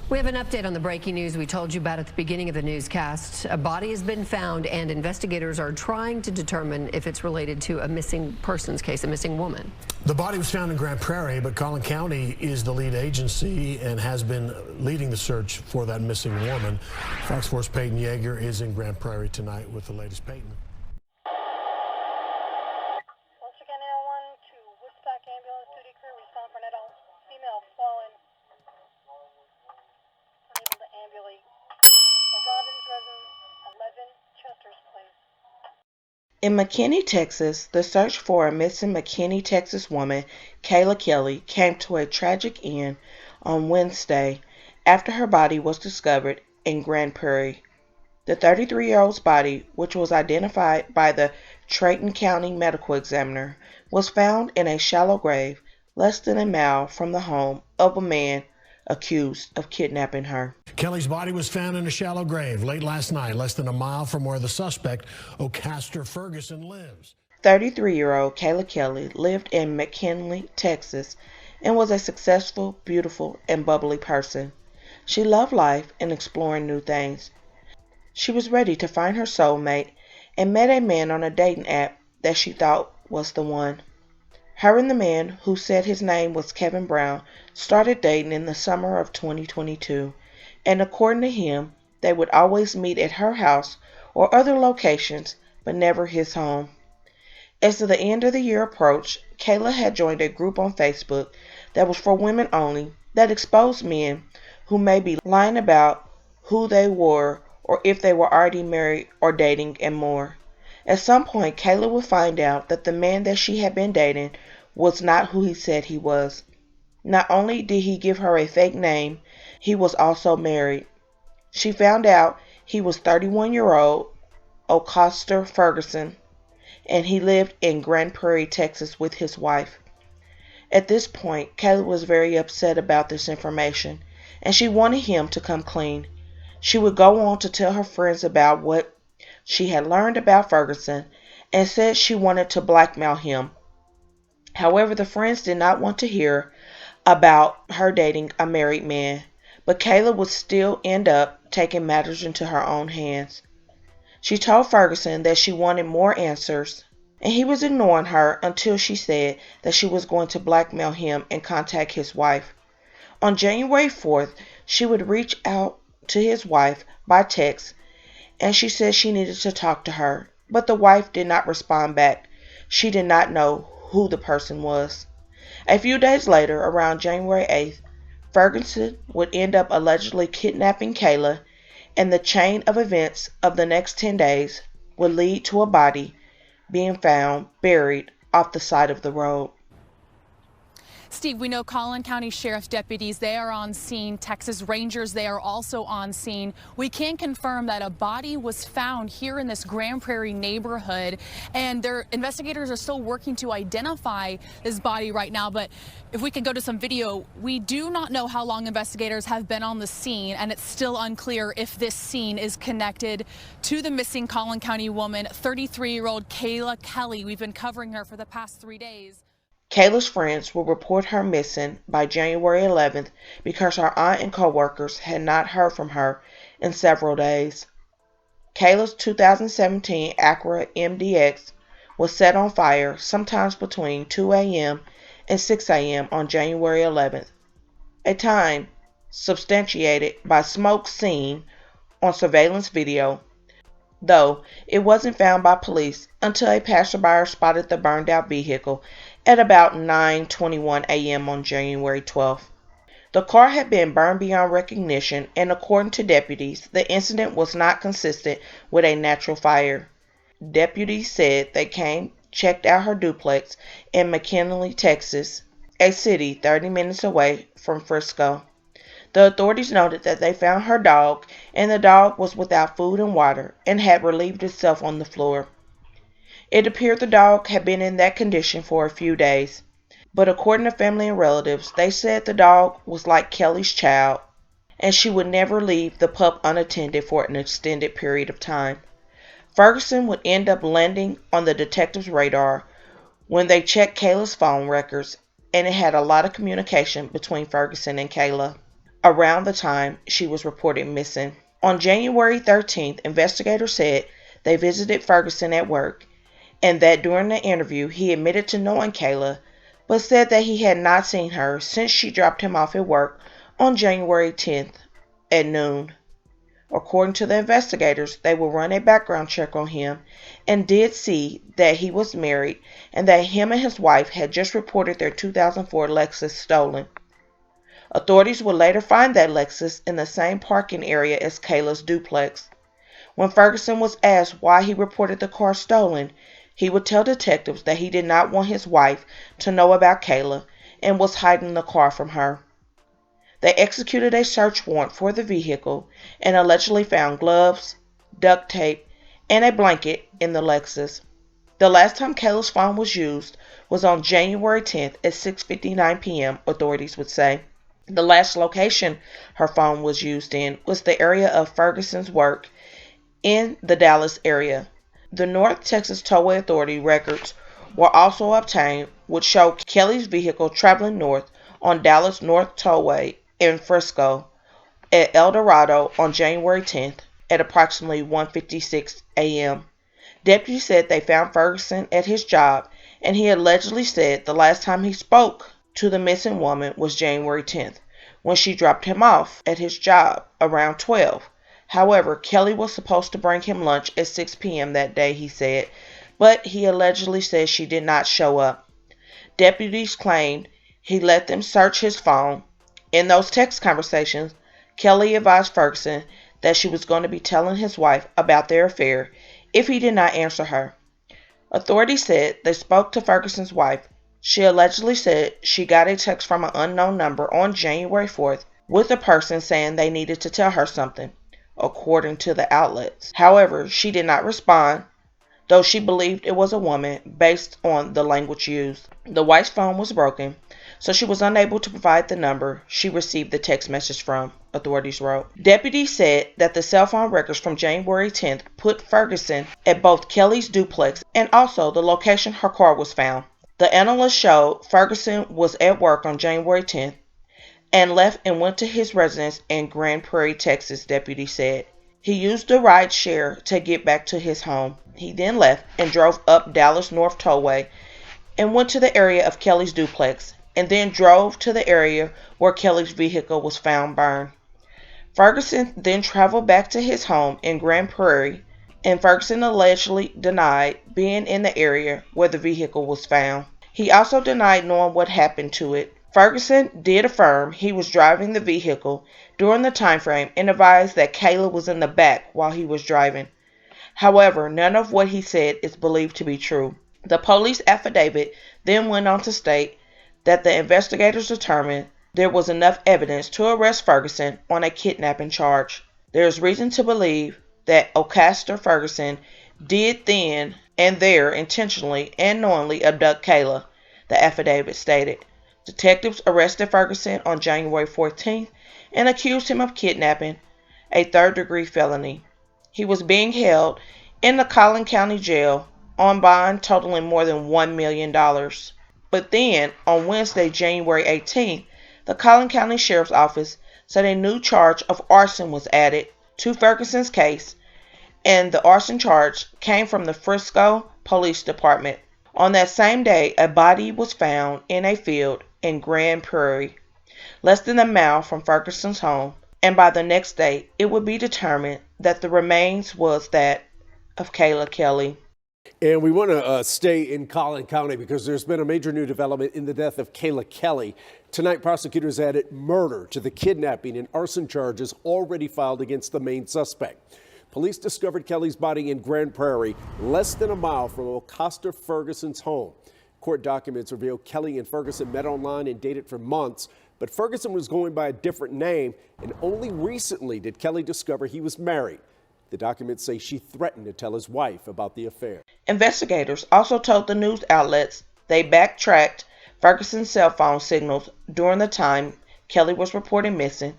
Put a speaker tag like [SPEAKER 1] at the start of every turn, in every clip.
[SPEAKER 1] We have an update on the breaking news we told you about at the beginning of the newscast. A body has been found, and investigators are trying to determine if it's related to a missing persons case, a missing woman.
[SPEAKER 2] The body was found in Grand Prairie, but Collin County is the lead agency and has been leading the search for that missing woman. Fox 4's Peyton Yeager is in Grand Prairie tonight with the latest. Peyton.
[SPEAKER 3] Once again, L1 to Woodstock Ambulance Duty Crew, respond for an adult female fallen. Unable to ambulate. The Robbins residence, 11 Chester's Place.
[SPEAKER 4] In McKinney, Texas, the search for a missing McKinney, Texas woman, Kayla Kelley, came to a tragic end on Wednesday after her body was discovered in Grand Prairie. The 33-year-old's body, which was identified by the Triton County Medical Examiner, was found in a shallow grave less than a mile from the home of a man accused of kidnapping her.
[SPEAKER 2] Kelley's body was found in a shallow grave late last night, less than a mile from where the suspect, O'Caster Ferguson, lives.
[SPEAKER 4] 33-year-old Kayla Kelley lived in McKinley, Texas, and was a successful, beautiful, and bubbly person. She loved life and exploring new things. She was ready to find her soulmate and met a man on a dating app that she thought was the one. Her and the man, who said his name was Kevin Brown, started dating in the summer of 2022, and according to him, they would always meet at her house or other locations, but never his home. As the end of the year approached, Kayla had joined a group on Facebook that was for women only that exposed men who may be lying about who they were or if they were already married or dating and more. At some point, Kayla would find out that the man that she had been dating was not who he said he was. Not only did he give her a fake name, he was also married. She found out he was 31-year-old O'Caster Ferguson, and he lived in Grand Prairie, Texas with his wife. At this point, Kayla was very upset about this information, and she wanted him to come clean. She would go on to tell her friends about what she had learned about Ferguson and said she wanted to blackmail him. However, the friends did not want to hear about her dating a married man, but Kayla would still end up taking matters into her own hands. She told Ferguson that she wanted more answers, and he was ignoring her until she said that she was going to blackmail him and contact his wife. On January 4th, she would reach out to his wife by text, and she said she needed to talk to her, but the wife did not respond back. She did not know who the person was. A few days later, around January 8th, Ferguson would end up allegedly kidnapping Kayla, and the chain of events of the next 10 days would lead to a body being found buried off the side of the road.
[SPEAKER 5] Steve, we know Collin County Sheriff's deputies, they are on scene. Texas Rangers, they are also on scene. We can confirm that a body was found here in this Grand Prairie neighborhood, and their investigators are still working to identify this body right now. But if we could go to some video, we do not know how long investigators have been on the scene, and it's still unclear if this scene is connected to the missing Collin County woman, 33-year-old Kayla Kelley. We've been covering her for the past 3 days.
[SPEAKER 4] Kayla's friends will report her missing by January 11th because her aunt and co-workers had not heard from her in several days. Kayla's 2017 Acura MDX was set on fire sometimes between 2 a.m. and 6 a.m. on January 11th, a time substantiated by smoke seen on surveillance video, though it wasn't found by police until a passerby spotted the burned out vehicle at about 9:21 a.m. on January 12th. The car had been burned beyond recognition, and according to deputies, the incident was not consistent with a natural fire. Deputies said they came, checked out her duplex in McKinley, Texas, a city 30 minutes away from Frisco. The authorities noted that they found her dog, and the dog was without food and water and had relieved itself on the floor. It appeared the dog had been in that condition for a few days, but according to family and relatives, they said the dog was like Kelly's child, and she would never leave the pup unattended for an extended period of time. Ferguson would end up landing on the detectives' radar when they checked Kayla's phone records, and it had a lot of communication between Ferguson and Kayla. around the time she was reported missing. On January 13th, investigators said they visited Ferguson at work and that during the interview he admitted to knowing Kayla, but said that he had not seen her since she dropped him off at work on January 10th at noon. According to the investigators, they will run a background check on him and did see that he was married and that him and his wife had just reported their 2004 Lexus stolen. Authorities would later find that Lexus in the same parking area as Kayla's duplex. When Ferguson was asked why he reported the car stolen, he would tell detectives that he did not want his wife to know about Kayla and was hiding the car from her. They executed a search warrant for the vehicle and allegedly found gloves, duct tape, and a blanket in the Lexus. The last time Kayla's phone was used was on January 10th at 6:59 p.m., authorities would say. The last location her phone was used in was the area of Ferguson's work in the Dallas area. The North Texas Tollway Authority records were also obtained, which show Kelley's vehicle traveling north on Dallas North Tollway in Frisco at El Dorado on January 10th at approximately 1:56 a.m. Deputies said they found Ferguson at his job, and he allegedly said the last time he spoke to the missing woman was January 10th, when she dropped him off at his job around 12. However, Kelley was supposed to bring him lunch at 6 p.m. that day, he said, but he allegedly said she did not show up. Deputies claimed he let them search his phone. In those text conversations, Kelley advised Ferguson that she was going to be telling his wife about their affair if he did not answer her. Authorities said they spoke to Ferguson's wife. She allegedly said she got a text from an unknown number on January 4th with a person saying they needed to tell her something, according to the outlets. However, she did not respond, though she believed it was a woman based on the language used. The wife's phone was broken, so she was unable to provide the number she received the text message from, authorities wrote. Deputies said that the cell phone records from January 10th put Ferguson at both Kelley's duplex and also the location her car was found. The analysts showed Ferguson was at work on January 10th and left and went to his residence in Grand Prairie, Texas, deputies said. He used a ride share to get back to his home. He then left and drove up Dallas North Tollway and went to the area of Kelley's duplex, and then drove to the area where Kelley's vehicle was found burned. Ferguson then traveled back to his home in Grand Prairie, and Ferguson allegedly denied being in the area where the vehicle was found. He also denied knowing what happened to it. Ferguson did affirm he was driving the vehicle during the time frame and advised that Kayla was in the back while he was driving. However, none of what he said is believed to be true. The police affidavit then went on to state that the investigators determined there was enough evidence to arrest Ferguson on a kidnapping charge. There is reason to believe that Ocaster Ferguson did then and there intentionally and knowingly abduct Kayla, the affidavit stated. Detectives arrested Ferguson on January 14th and accused him of kidnapping, a third-degree felony. He was being held in the Collin County Jail on bond totaling more than $1 million. But then, on Wednesday, January 18th, the Collin County Sheriff's Office said a new charge of arson was added to Ferguson's case, and the arson charge came from the Frisco Police Department. On that same day, a body was found in a field in Grand Prairie, less than a mile from Ferguson's home, and by the next day, it would be determined that the remains was that of Kayla Kelley.
[SPEAKER 6] And we want to stay in Collin County because there's been a major new development in the death of Kayla Kelley. Tonight, prosecutors added murder to the kidnapping and arson charges already filed against the main suspect. Police discovered Kelley's body in Grand Prairie, less than a mile from Ocaster Ferguson's home. Court documents reveal Kelley and Ferguson met online and dated for months, but Ferguson was going by a different name, and only recently did Kelley discover he was married. The documents say she threatened to tell his wife about the affair.
[SPEAKER 4] Investigators also told the news outlets they backtracked Ferguson's cell phone signals during the time Kelley was reported missing,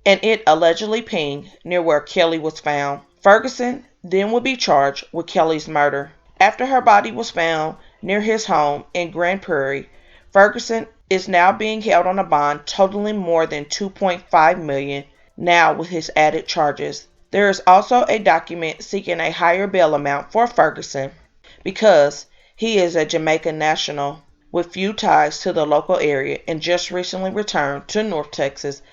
[SPEAKER 4] and it allegedly pinged near where Kelley was found. Ferguson then would be charged with Kelley's murder. After her body was found near his home in Grand Prairie, Ferguson is now being held on a bond totaling more than $2.5 million now with his added charges. There is also a document seeking a higher bail amount for Ferguson because he is a Jamaican national with few ties to the local area and just recently returned to North Texas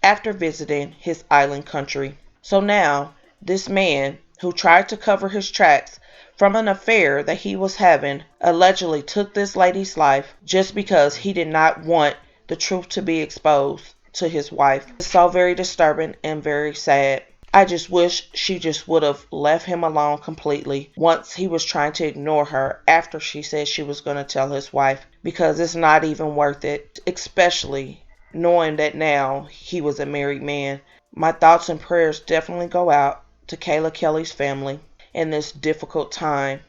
[SPEAKER 4] after visiting his island country. So now, this man who tried to cover his tracks from an affair that he was having allegedly took this lady's life just because he did not want the truth to be exposed to his wife. It's so very disturbing and very sad. I just wish she just would have left him alone completely once he was trying to ignore her after she said she was going to tell his wife, because it's not even worth it, especially knowing that now he was a married man. My thoughts and prayers definitely go out to Kayla Kelley's family in this difficult time,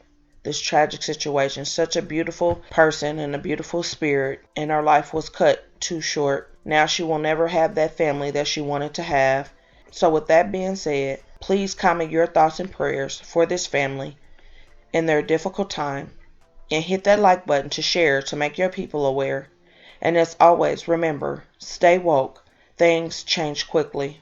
[SPEAKER 4] this tragic situation. Such a beautiful person and a beautiful spirit, and her life was cut too short. Now she will never have that family that she wanted to have. So with that being said, please comment your thoughts and prayers for this family in their difficult time, and hit that like button to share to make your people aware. And as always, remember, stay woke. Things change quickly.